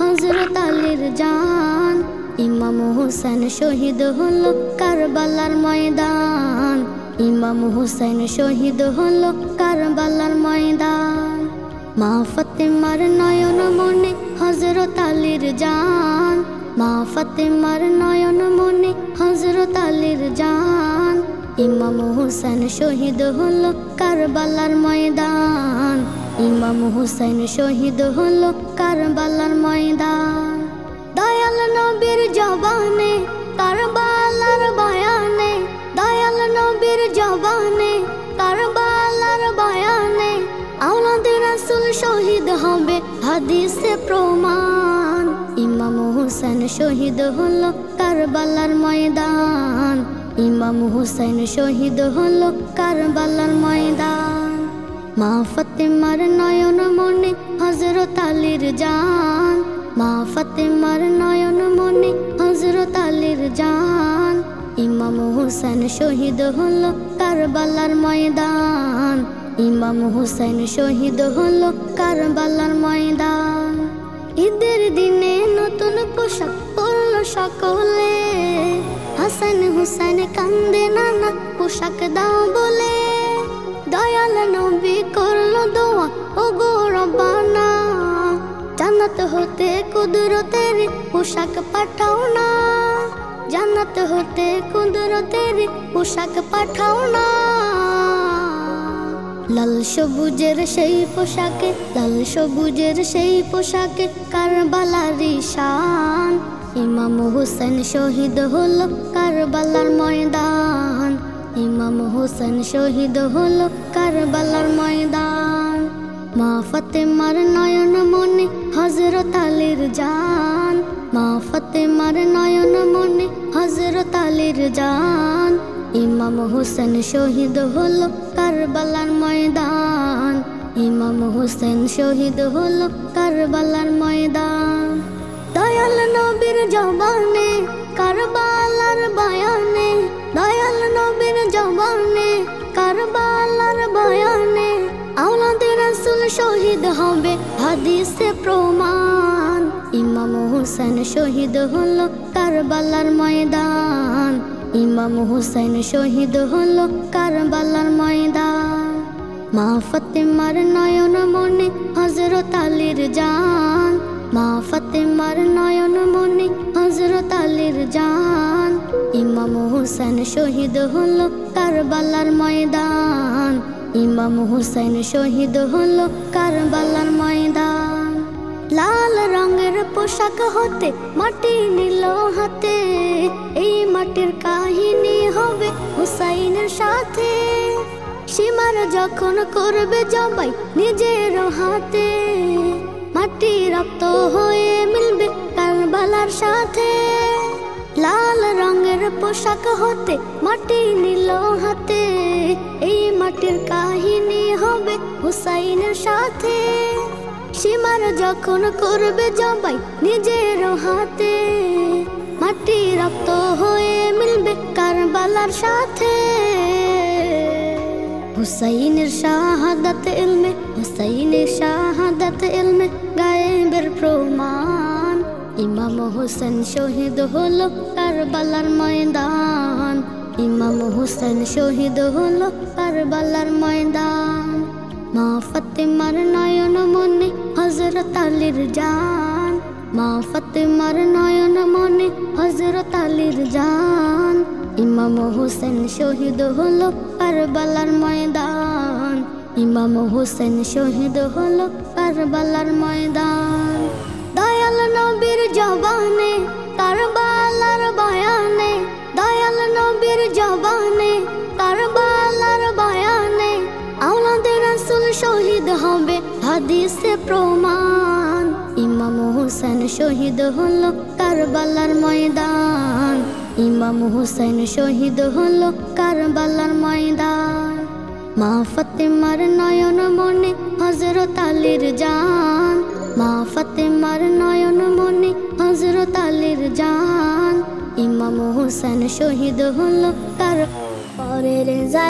হযরত আলীর জান। ইমাম হুসাইন শহীদ হলো কারবালার ময়দান। ইমাম হুসাইন শহীদ হলো কারবালার ময়দান। মা ফাতেমার নয়ন মনে হযরত আলীর জান। মা ফাতেমার নয়ন মনে হযরত আলীর জান। ইমাম হুসাইন শহীদ হলো কারবালার ময়দান। ইমাম হুসাইন শহীদ হলো কারবালার ময়দান। দয়াল নবীর জবানে কারবালার বয়ানে, দয়াল নবীর জবানে কারবালার বয়ানে আওলাদে রাসূল শহীদ হবে হাদিসে প্রমাণ। ইমাম হুসাইন শহীদ হলো কারবালার ময়দান। ইমাম হুসাইন শহীদ হলো কারবালার ময়দান। মা ফাতেমার নয়ন মনে হযরত আলীর জান। মা ফাতেমার নয়ন মনে হযরত আলীর জান। ইমাম হুসাইন শহীদ হলো কারবালার ময়দান। ইমাম হুসাইন শহীদ হলো কারবালার ময়দান। ঈদের দিনে নতুন পোশাক পরল সকলে, হাসান হুসাইন কান্দে নানা পোশাক দাও বলে। দয়াল নবী করলো দোয়া ওগো রব্বানা, জান্নাত হতে কুদরতের পোশাক পাঠাও না। জান্নাত হতে কুদরতের পোশাক পাঠাও না। লাল সবুজের সেই পোশাকে, লাল সবুজের সেই পোশাকে কারবালারই শান। ইমাম হুসাইন শহীদ হলো কারবালার ময়দান। ইমাম হুসাইন শহীদ হলো কারবালার ময়দান। মা ফাতেমার নয়ন মনে হযরত আলীর জান। মা ফাতেমার নয়ন মনে হযরত আলীর জান। ইমাম হুসাইন শহীদ হলো কারবালার ময়দান। ইমাম হুসাইন শহীদ হলো কারবালার ময়দান। দয়াল নবীর জবানে কারবালার বয়ানে, দয়াল নবীর জবানে কারবালার বয়ানে আওলাদে রাসূল শহীদ হবে হাদিসে প্রমাণ। ইমাম হুসাইন শহীদ হলো কারবালার ময়দান। ইমাম হুসাইন শহীদ হলো কারবালার ময়দান। মা ফাতেমার নয়ন মনে হযরত আলীর জান। মা ফাতেমার নয়ন মনে হযরত আলীর জান। ইমাম হুসাইন শহীদ হলো কারবালার ময়দান। ইমাম হুসাইন শহীদ হলো কারবালার ময়দান। লাল রঙের পোশাক হতে মাটি নিল হাতে, এই মাটির কাহিনী হবে হুসাইনের সাথে। সীমার যখন করবে জবাই নিজের হাতে, মাটি রক্ত হয়ে মিলবে কারবালার সাথে। লাল রঙের পোশাক হতে মাটি নিল হাতে, এই মাটির কাহিনী হবে হুসাইনের সাথে। সীমার যখন করবে জবাই নিজের হাতে, মাটি রক্ত হয়ে মিলবে কারবালার সাথে। হুসাইনের শাহাদাত ইলমে, হুসাইনের শাহাদাত ইলমে গায়েবের প্রমাণ। ইমাম হুসাইন শহীদ হলো কারবালার ময়দান। ইমাম হুসাইন শহীদ হলো কারবালার ময়দান। মা ফাতেমার নয়ন মনে হযরত আলীর জান। মা ফাতেমার নয়ন মনে হযরত আলীর জান। ইমাম হুসাইন শহীদ হলো কারবালার ময়দান। ইমাম হুসাইন শহীদ হলো কারবালার ময়দান। দয়াল নবীর জবানে কারবালার বয়ানে, দয়াল নবীর জবানে কারবালার বয়ানে আওলাদে রাসূল শহীদ হবে হাদিসে প্রমাণ। ইমাম হুসাইন শহীদ হলো কারবালার ময়দান। ইমাম হুসাইন শহীদ হলো কারবালার ময়দান। মা ফাতেমার নয়ন মনে হযরত আলীর জান। মা ফাতেমার নয়ন মনে হযরত আলীর জান। ইমাম হুসাইন শহীদ হলো কারবালার